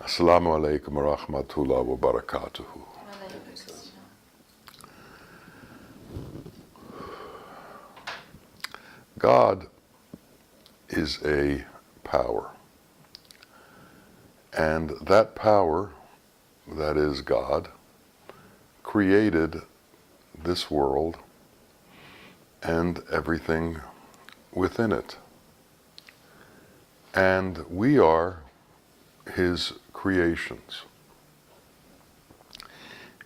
Assalamu alaikum wa rahmatullahi wa barakatuhu. God is a power. And that power, that is God, created this world and everything within it. And we are His creations.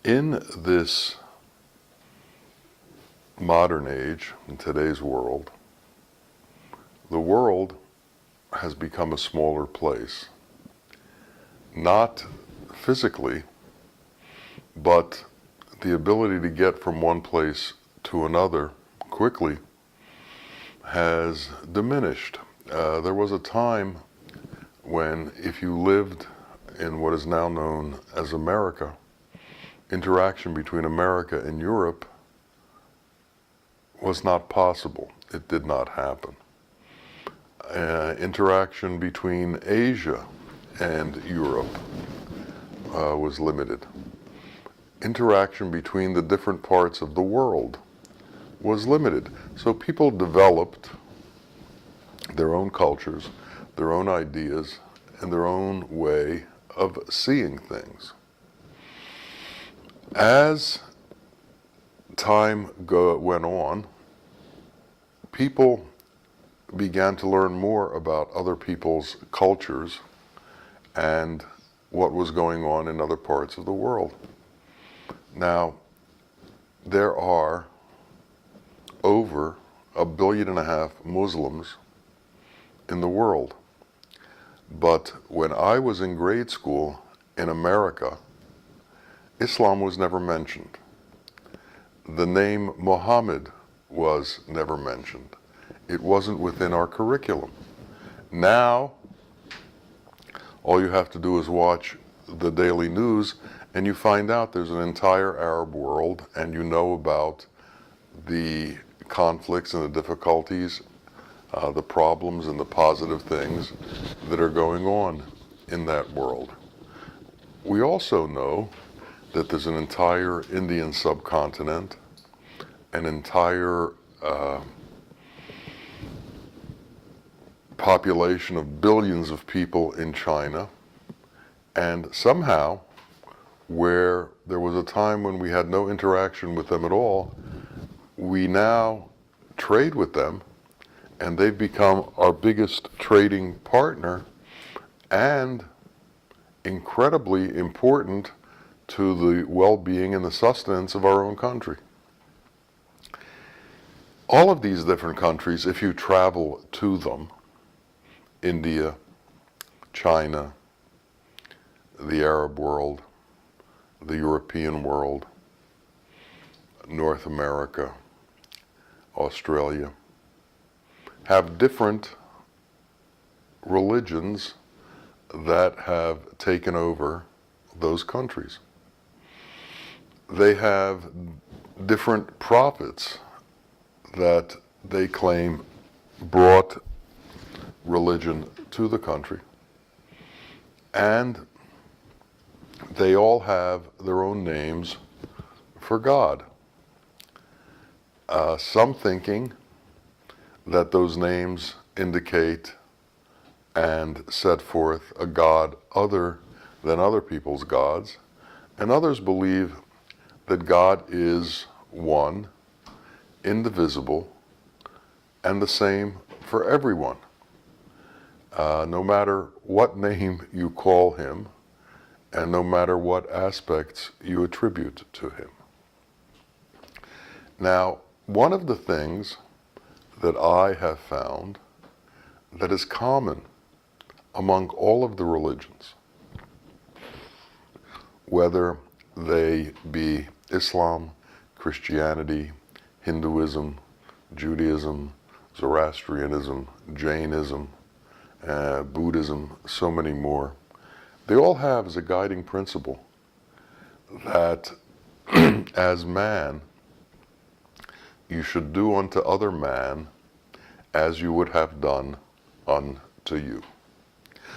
In this modern age, in today's world, the world has become a smaller place. Not physically, but the ability to get from one place to another quickly has diminished. There was a time when if you lived in what is now known as America, interaction between America and Europe was not possible. It did not happen. Interaction between Asia and Europe was limited. Interaction between the different parts of the world was limited. So people developed their own cultures, their own ideas, and their own way of seeing things. As time went on, people began to learn more about other people's cultures and what was going on in other parts of the world. Now, there are over 1.5 billion Muslims in the world. But when I was in grade school in America, Islam was never mentioned. The name Muhammad was never mentioned. It wasn't within our curriculum. Now, all you have to do is watch the daily news and you find out there's an entire Arab world and you know about the conflicts and the difficulties, the problems and the positive things that are going on in that world. We also know that there's an entire Indian subcontinent, an entire population of billions of people in China, and somehow, where there was a time when we had no interaction with them at all, we now trade with them, and they've become our biggest trading partner and incredibly important to the well-being and the sustenance of our own country. All of these different countries, if you travel to them, India, China, the Arab world, the European world, North America, Australia, have different religions that have taken over those countries. They have different prophets that they claim brought religion to the country. And they all have their own names for God. Some thinking that those names indicate and set forth a God other than other people's gods, and others believe that God is one, indivisible, and the same for everyone. No matter what name you call Him, and no matter what aspects you attribute to Him. Now, one of the things that I have found that is common among all of the religions, whether they be Islam, Christianity, Hinduism, Judaism, Zoroastrianism, Jainism, Buddhism, so many more, they all have as a guiding principle that as man, you should do unto other man as you would have done unto you.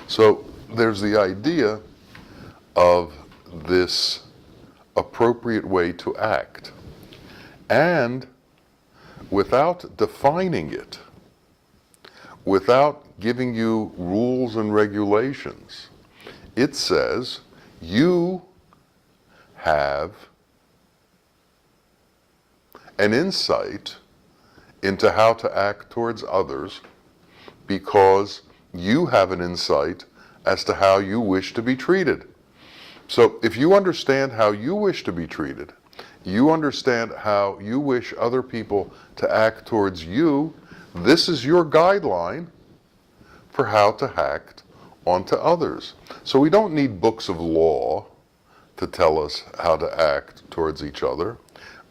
So there's the idea of this appropriate way to act. And without defining it, without giving you rules and regulations, it says you have an insight into how to act towards others because you have an insight as to how you wish to be treated. So if you understand how you wish to be treated, you understand how you wish other people to act towards you, this is your guideline for how to act onto others. So we don't need books of law to tell us how to act towards each other.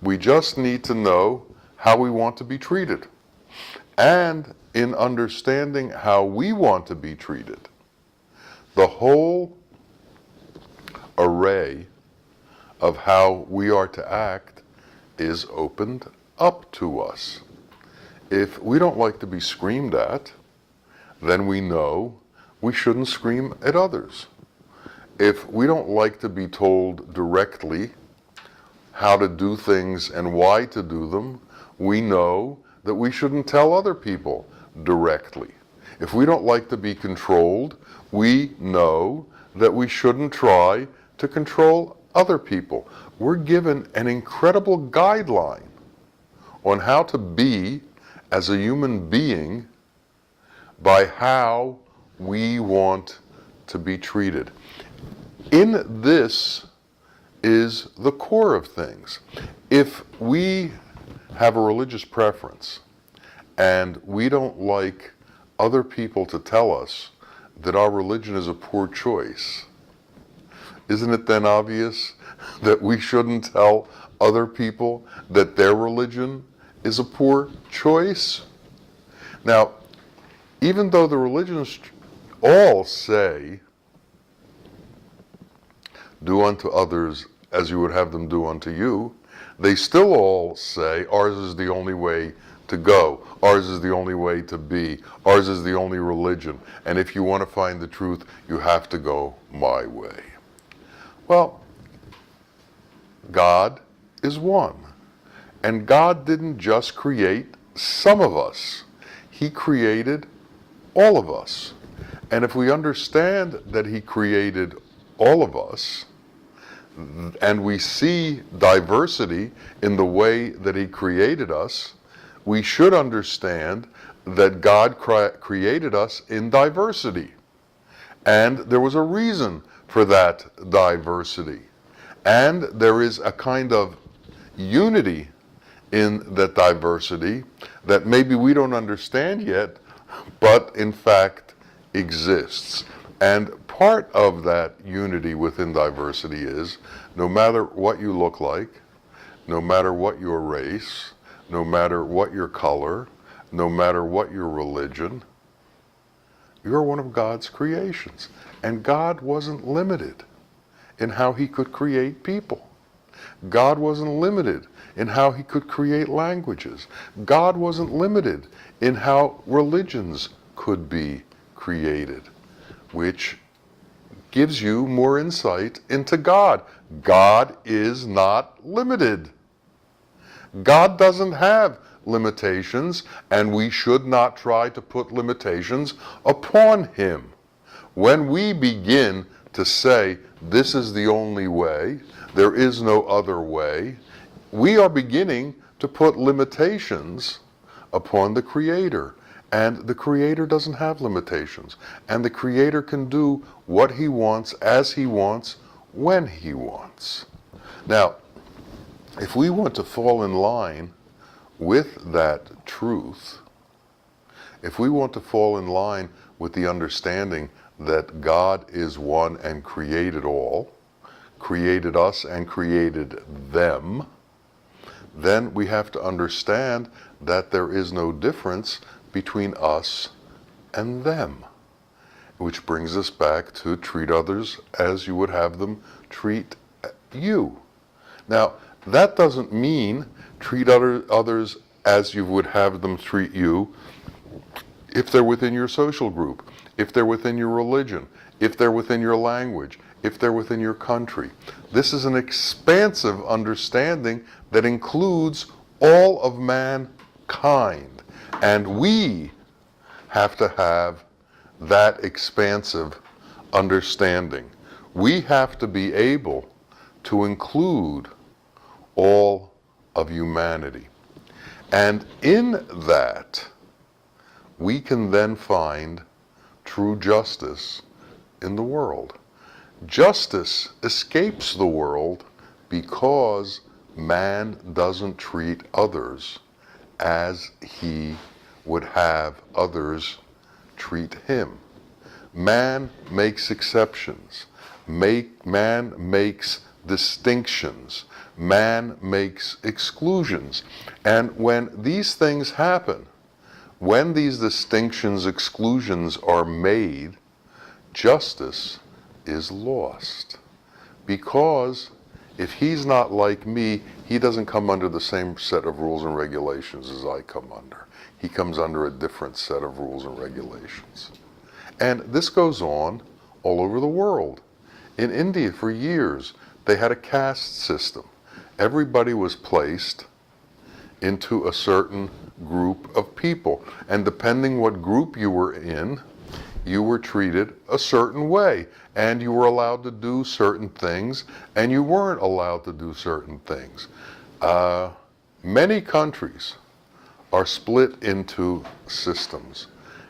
We just need to know how we want to be treated. And in understanding how we want to be treated, the whole array of how we are to act is opened up to us. If we don't like to be screamed at, then we know we shouldn't scream at others. If we don't like to be told directly how to do things and why to do them, we know that we shouldn't tell other people directly. If we don't like to be controlled, we know that we shouldn't try to control other people. We're given an incredible guideline on how to be as a human being by how we want to be treated. In this is the core of things. If we have a religious preference and we don't like other people to tell us that our religion is a poor choice, isn't it then obvious that we shouldn't tell other people that their religion is a poor choice? Now, even though the religions all say, do unto others as you would have them do unto you, they still all say ours is the only way to go, ours is the only way to be, ours is the only religion, and if you want to find the truth, you have to go my way. Well, God is one, and God didn't just create some of us, He created all of us. And if we understand that He created all of us, and we see diversity in the way that He created us, we should understand that God created us in diversity. And there was a reason for that diversity. And there is a kind of unity in that diversity that maybe we don't understand yet, but in fact exists. And part of that unity within diversity is no matter what you look like, no matter what your race, no matter what your color, no matter what your religion, you're one of God's creations. And God wasn't limited in how He could create people. God wasn't limited in how He could create languages. God wasn't limited in how religions could be created, which gives you more insight into God. God is not limited. God doesn't have limitations, and we should not try to put limitations upon Him. When we begin to say, this is the only way, there is no other way, we are beginning to put limitations upon the Creator. And the Creator doesn't have limitations. And the Creator can do what He wants, as He wants, when He wants. Now, if we want to fall in line with that truth, if we want to fall in line with the understanding that God is one and created all, created us and created them, then we have to understand that there is no difference between us and them. Which brings us back to treat others as you would have them treat you. Now, that doesn't mean treat others as you would have them treat you if they're within your social group, if they're within your religion, if they're within your language, if they're within your country. This is an expansive understanding that includes all of mankind. And we have to have that expansive understanding. We have to be able to include all of humanity. And in that, we can then find true justice in the world. Justice escapes the world because man doesn't treat others as he would have others treat him. Man makes exceptions. Man makes distinctions. Man makes exclusions. And when these things happen, when these distinctions, exclusions are made, justice is lost. Because if he's not like me, he doesn't come under the same set of rules and regulations as I come under. He comes under a different set of rules and regulations. And this goes on all over the world. In India, for years, they had a caste system. Everybody was placed into a certain group of people. And depending what group you were in, you were treated a certain way. And you were allowed to do certain things, and you weren't allowed to do certain things. Many countries are split into systems.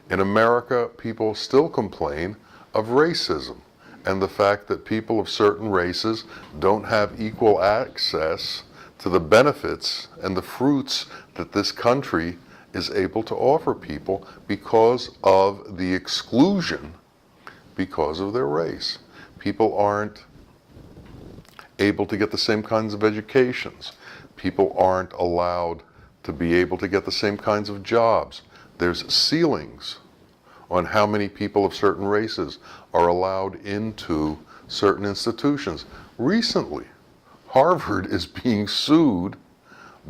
In America, people still complain of racism and the fact that people of certain races don't have equal access to the benefits and the fruits that this country is able to offer people because of the exclusion because of their race. People aren't able to get the same kinds of educations. People aren't allowed to be able to get the same kinds of jobs. There's ceilings on how many people of certain races are allowed into certain institutions. Recently, Harvard is being sued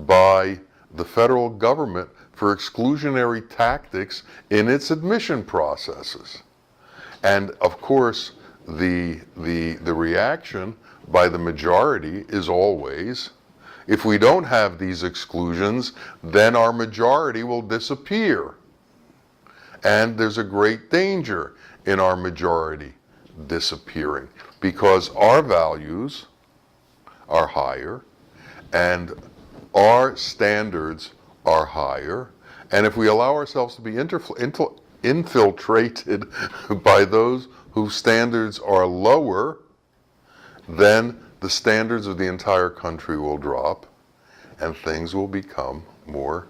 by the federal government for exclusionary tactics in its admission processes. And of course, the reaction by the majority is always, if we don't have these exclusions, then our majority will disappear. And there's a great danger in our majority disappearing because our values are higher and our standards are higher. And if we allow ourselves to be infiltrated by those whose standards are lower, then the standards of the entire country will drop and things will become more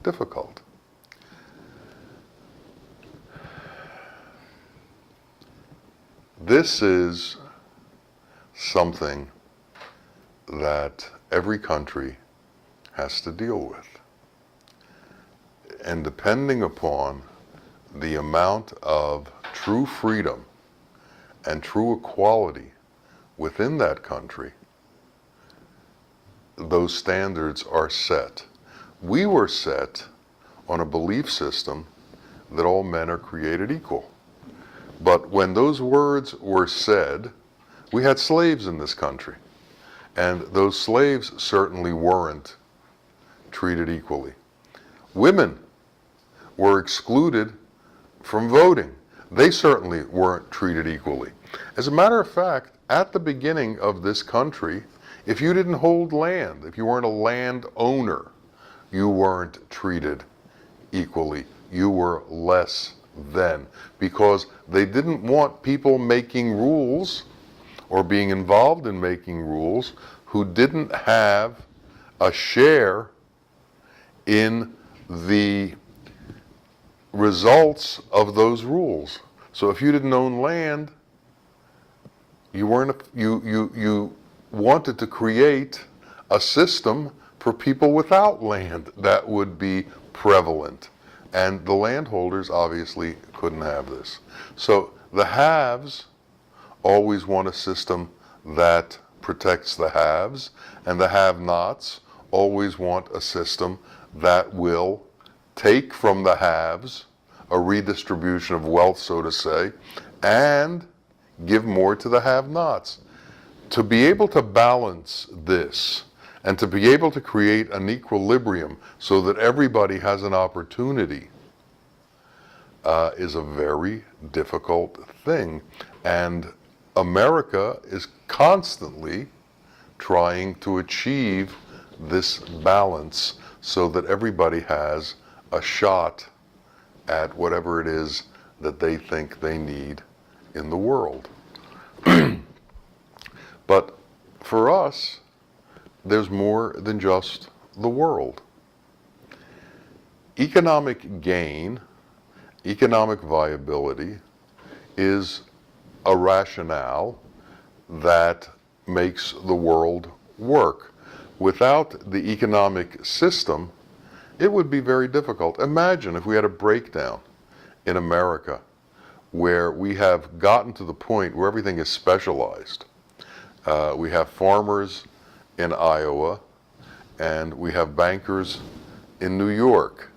difficult. This is something that every country has to deal with. And depending upon the amount of true freedom and true equality within that country, those standards are set. We were set on a belief system that all men are created equal. But when those words were said, we had slaves in this country. And those slaves certainly weren't treated equally. Women were excluded from voting. They certainly weren't treated equally. As a matter of fact, at the beginning of this country, if you didn't hold land, if you weren't a land owner, you weren't treated equally. You were less than, because they didn't want people making rules or being involved in making rules who didn't have a share in the results of those rules. So if you didn't own land, you wanted to create a system for people without land that would be prevalent. And the landholders obviously couldn't have this. So the haves always want a system that protects the haves, and the have-nots always want a system that will take from the haves, a redistribution of wealth, so to say, and give more to the have-nots. To be able to balance this and to be able to create an equilibrium so that everybody has an opportunity is a very difficult thing. And America is constantly trying to achieve this balance so that everybody has a shot at whatever it is that they think they need in the world. But for us, there's more than just the world. Economic gain, economic viability is a rationale that makes the world work. Without the economic system, it would be very difficult. Imagine if we had a breakdown in America where we have gotten to the point where everything is specialized. We have farmers in Iowa, and we have bankers in New York.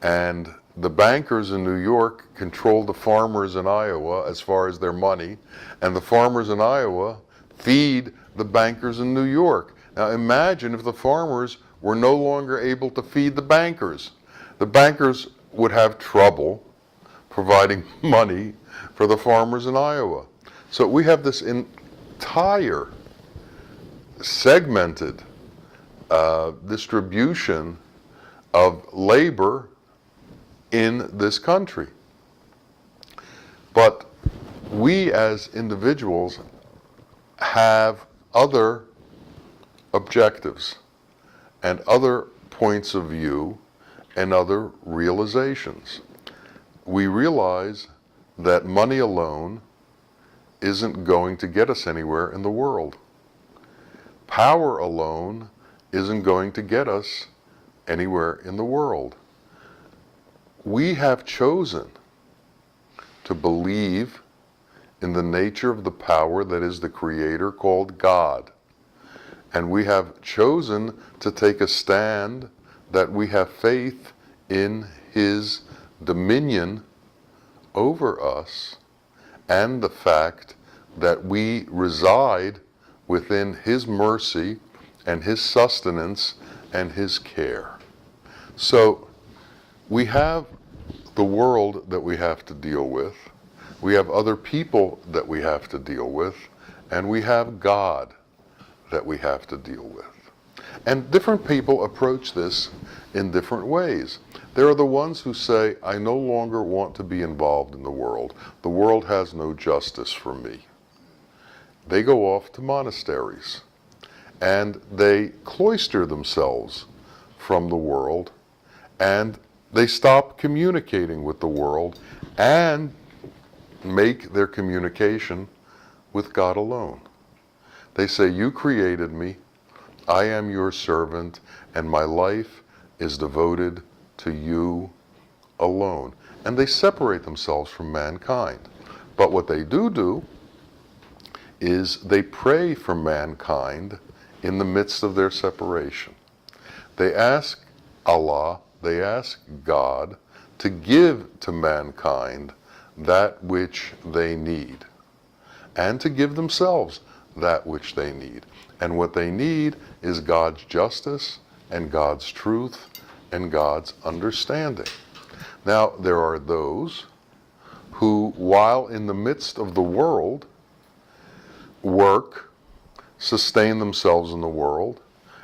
And the bankers in New York control the farmers in Iowa as far as their money, and the farmers in Iowa feed the bankers in New York. Now imagine if the farmers were no longer able to feed the bankers. The bankers would have trouble providing money for the farmers in Iowa. So we have this entire segmented distribution of labor in this country. But we as individuals have other objectives and other points of view and other realizations. We realize that money alone isn't going to get us anywhere in the world. Power alone isn't going to get us anywhere in the world. We have chosen to believe in the nature of the power that is the Creator called God. And we have chosen to take a stand that we have faith in His dominion over us and the fact that we reside within His mercy and His sustenance and His care. So we have the world that we have to deal with, we have other people that we have to deal with, and we have God that we have to deal with. And different people approach this in different ways. There are the ones who say, I no longer want to be involved in the world. The world has no justice for me. They go off to monasteries and they cloister themselves from the world, and they stop communicating with the world and make their communication with God alone. They say, you created me, I am your servant, and my life is devoted to you alone. And they separate themselves from mankind. But what they do is they pray for mankind in the midst of their separation. They ask Allah, they ask God to give to mankind that which they need, and to give themselves that which they need. And what they need is God's justice and God's truth and God's understanding. Now, there are those who, while in the midst of the world, work, sustain themselves in the world,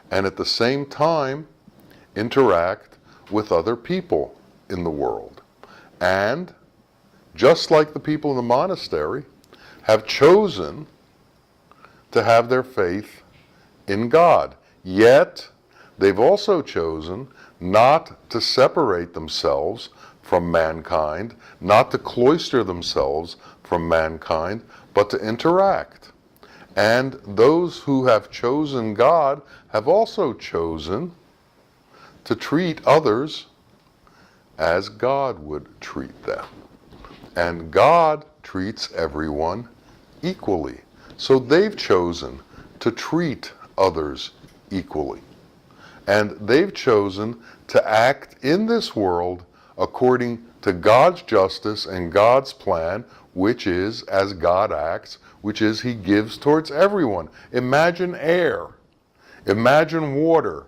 and at the same time interact with other people in the world. And, just like the people in the monastery, have chosen to have their faith in God. Yet, they've also chosen not to separate themselves from mankind, not to cloister themselves from mankind, but to interact. And those who have chosen God have also chosen to treat others as God would treat them. And God treats everyone equally. So they've chosen to treat others equally. And they've chosen to act in this world according to God's justice and God's plan, which is as God acts, which is he gives towards everyone. Imagine air, imagine water,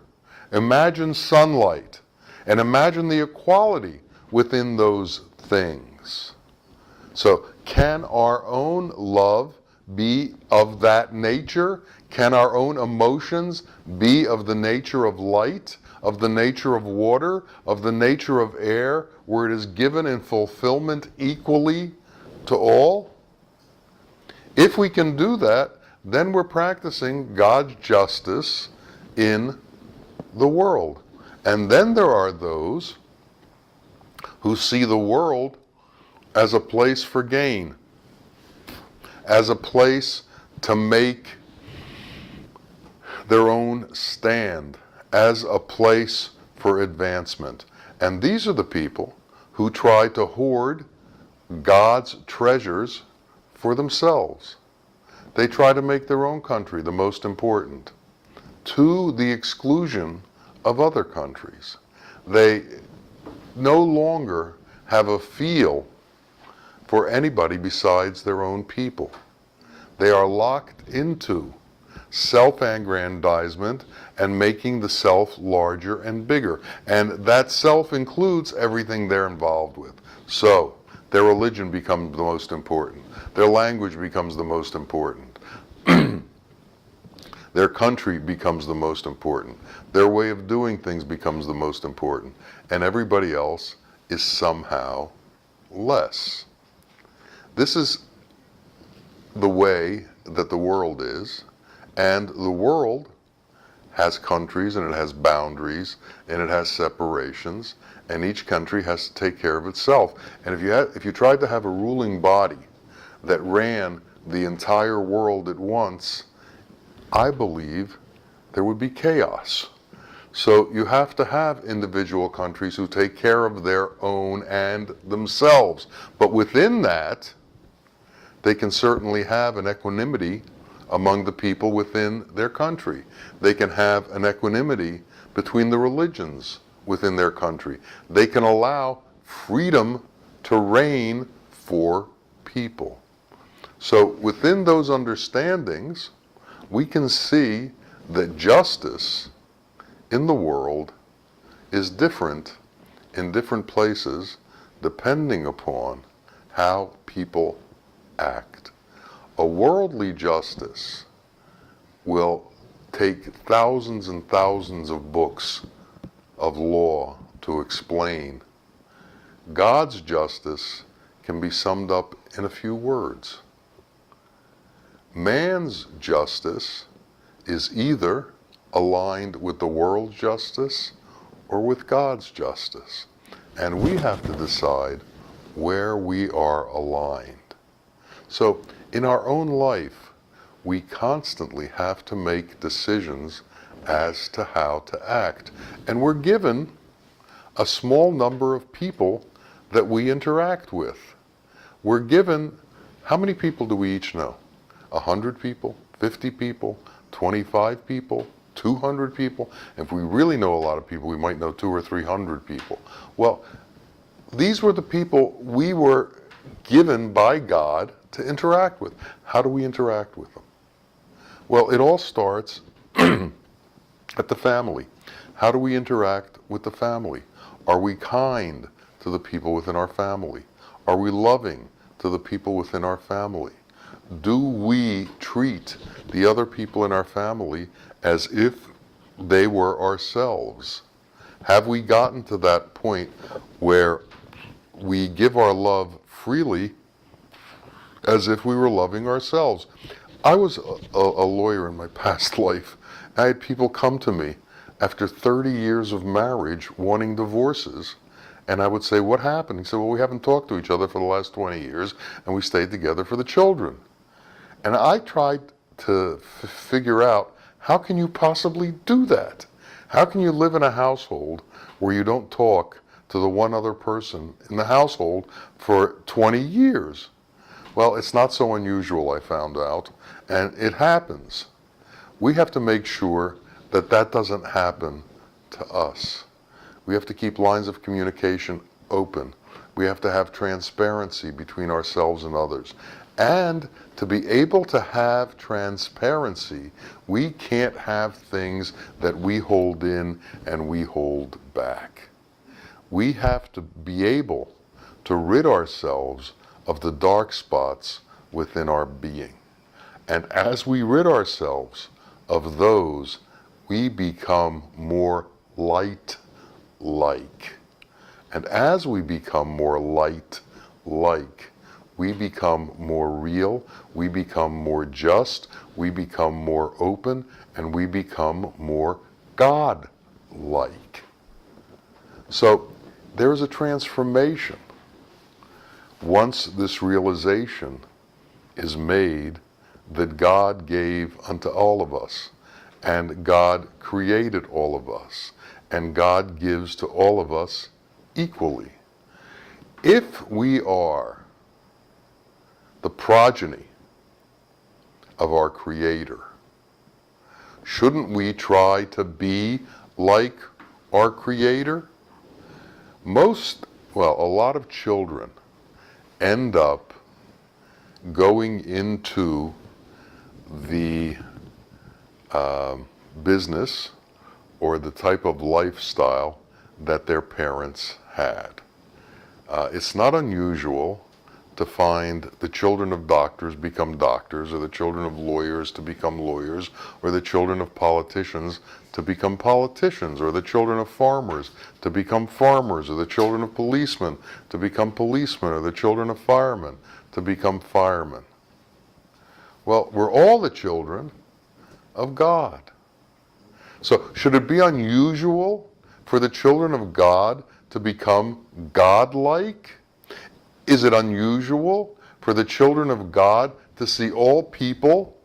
imagine sunlight, and imagine the equality within those things. So can our own love be of that nature? Can our own emotions be of the nature of light, of the nature of water, of the nature of air, where it is given in fulfillment equally to all? If we can do that, then we're practicing God's justice in the world. And then there are those who see the world as a place for gain, as a place to make their own stand, as a place for advancement. And these are the people who try to hoard God's treasures for themselves. They try to make their own country the most important, to the exclusion of other countries. They no longer have a feel for anybody besides their own people. They are locked into self-aggrandizement and making the self larger and bigger. And that self includes everything they're involved with. So their religion becomes the most important. Their language becomes the most important. Their country becomes the most important. Their way of doing things becomes the most important. And everybody else is somehow less. This is the way that the world is. And the world has countries, and it has boundaries, and it has separations, and each country has to take care of itself. And if you tried to have a ruling body that ran the entire world at once, I believe there would be chaos. So you have to have individual countries who take care of their own and themselves. But within that, they can certainly have an equanimity among the people within their country. They can have an equanimity between the religions within their country. They can allow freedom to reign for people. So within those understandings, we can see that justice in the world is different in different places depending upon how people act. A worldly justice will take thousands and thousands of books of law to explain. God's justice can be summed up in a few words. Man's justice is either aligned with the world's justice or with God's justice. And we have to decide where we are aligned. So in our own life, we constantly have to make decisions as to how to act. And we're given a small number of people that we interact with. We're given, how many people do we each know? 100 people, 50 people, 25 people, 200 people. If we really know a lot of people, we might know 200 or 300 people. Well, these were the people we were given by God to interact with. How do we interact with them? Well, it all starts at the family. How do we interact with the family? Are we kind to the people within our family? Are we loving to the people within our family? Do we treat the other people in our family as if they were ourselves? Have we gotten to that point where we give our love freely as if we were loving ourselves? I was a lawyer in my past life. I had people come to me after 30 years of marriage wanting divorces. And I would say, what happened? He said, well, we haven't talked to each other for the last 20 years, and we stayed together for the children. And I tried to figure out, how can you possibly do that? How can you live in a household where you don't talk to the one other person in the household for 20 years? Well, it's not so unusual, I found out, and it happens. We have to make sure that that doesn't happen to us. We have to keep lines of communication open. We have to have transparency between ourselves and others. And to be able to have transparency, we can't have things that we hold in and we hold back. We have to be able to rid ourselves of the dark spots within our being. And as we rid ourselves of those, we become more light-like. And as we become more light-like, we become more real, we become more just, we become more open, and we become more God-like. So there is a transformation once this realization is made that God gave unto all of us, and God created all of us, and God gives to all of us equally. If we are the progeny of our Creator, shouldn't we try to be like our Creator? A lot of children end up going into the business or the type of lifestyle that their parents had. It's not unusual to find the children of doctors become doctors, or the children of lawyers to become lawyers, or the children of politicians to become politicians, or the children of farmers to become farmers, or the children of policemen to become policemen, or the children of firemen to become firemen. Well, we're all the children of God. So should it be unusual for the children of God to become God-like? Is it unusual for the children of God to see all people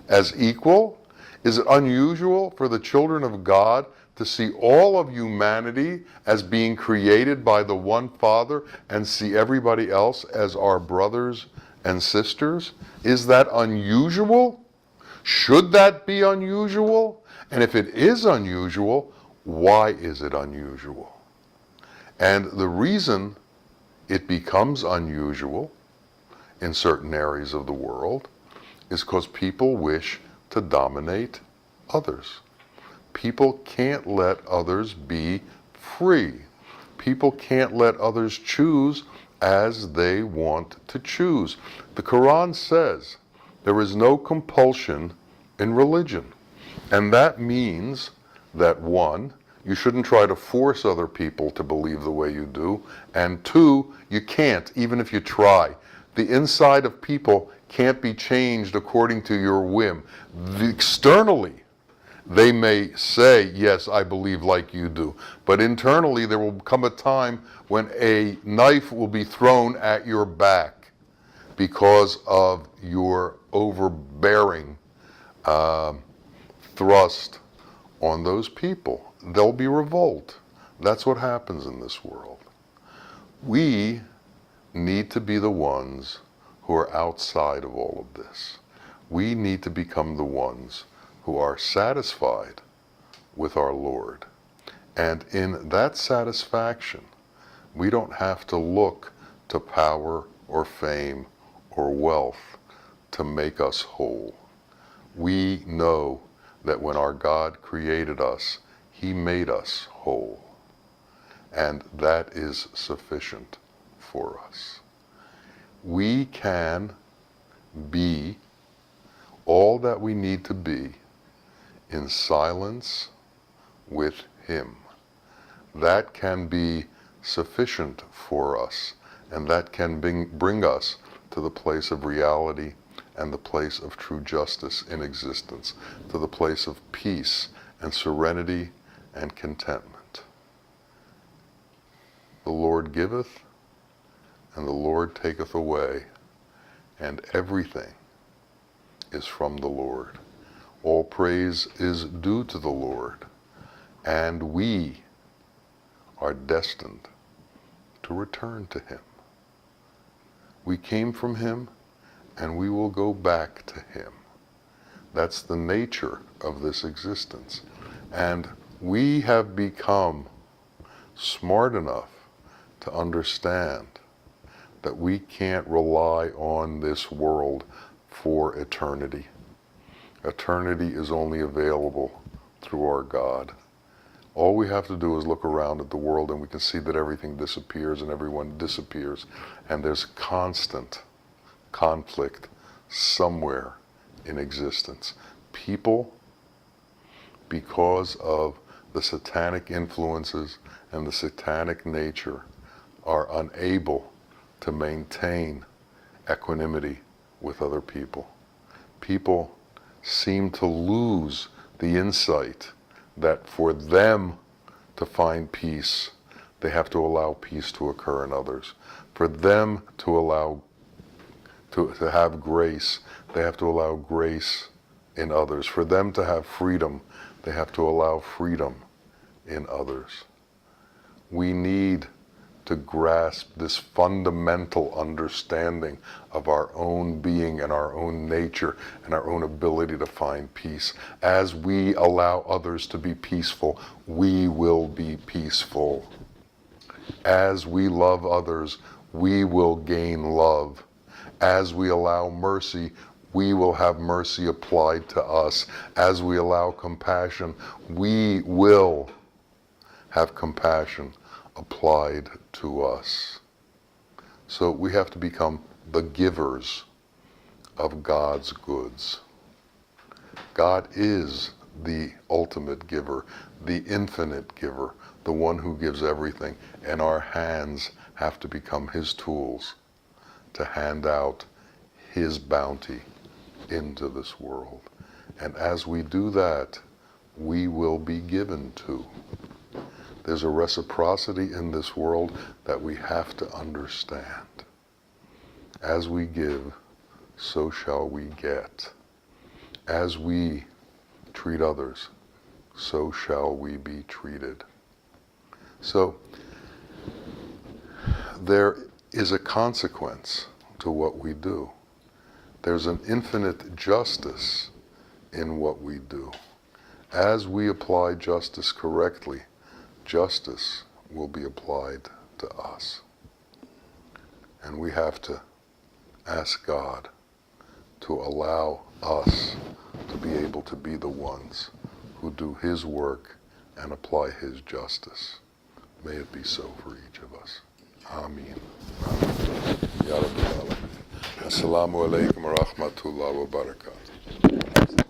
as equal? Is it unusual for the children of God to see all of humanity as being created by the one Father and see everybody else as our brothers and sisters? Is that unusual? Should that be unusual? And if it is unusual, why is it unusual? And the reason it becomes unusual in certain areas of the world is because people wish to dominate others. People can't let others be free. People can't let others choose as they want to choose. The Quran says there is no compulsion in religion. And that means that, one, you shouldn't try to force other people to believe the way you do. And two, you can't, even if you try. The inside of people can't be changed according to your whim. Externally, they may say, yes, I believe like you do. But internally, there will come a time when a knife will be thrown at your back because of your overbearing thrust on those people. There'll be revolt. That's what happens in this world. We need to be the ones who are outside of all of this. We need to become the ones who are satisfied with our Lord. And in that satisfaction, we don't have to look to power or fame or wealth to make us whole. We know that when our God created us, He made us whole. And that is sufficient for us. We can be all that we need to be in silence with Him. That can be sufficient for us, and that can bring us to the place of reality and the place of true justice in existence, to the place of peace and serenity and contentment. The Lord giveth, and the Lord taketh away, and everything is from the Lord. All praise is due to the Lord, and we are destined to return to Him. We came from Him, and we will go back to Him. That's the nature of this existence. And we have become smart enough to understand that we can't rely on this world for eternity. Eternity is only available through our God. All we have to do is look around at the world and we can see that everything disappears and everyone disappears. And there's constant conflict somewhere in existence. People, because of the satanic influences and the satanic nature, are unable to maintain equanimity with other people. People seem to lose the insight that for them to find peace, they have to allow peace to occur in others. For them to allow to have grace, they have to allow grace in others. For them to have freedom, they have to allow freedom in others. We need to grasp this fundamental understanding of our own being and our own nature and our own ability to find peace. As we allow others to be peaceful, we will be peaceful. As we love others, we will gain love. As we allow mercy, we will have mercy applied to us. As we allow compassion, we will have compassion applied to us. So we have to become the givers of God's goods. God is the ultimate giver, the infinite giver, the one who gives everything, and our hands have to become His tools to hand out His bounty into this world. And as we do that, we will be given to. There's a reciprocity in this world that we have to understand. As we give, so shall we get. As we treat others, so shall we be treated. So, there is a consequence to what we do. There's an infinite justice in what we do. As we apply justice correctly, justice will be applied to us. And we have to ask God to allow us to be able to be the ones who do His work and apply His justice. May it be so for each of us. Ameen. Ya Rabbil Alamin. Assalamu alaikum wa rahmatullahi wa barakatuh.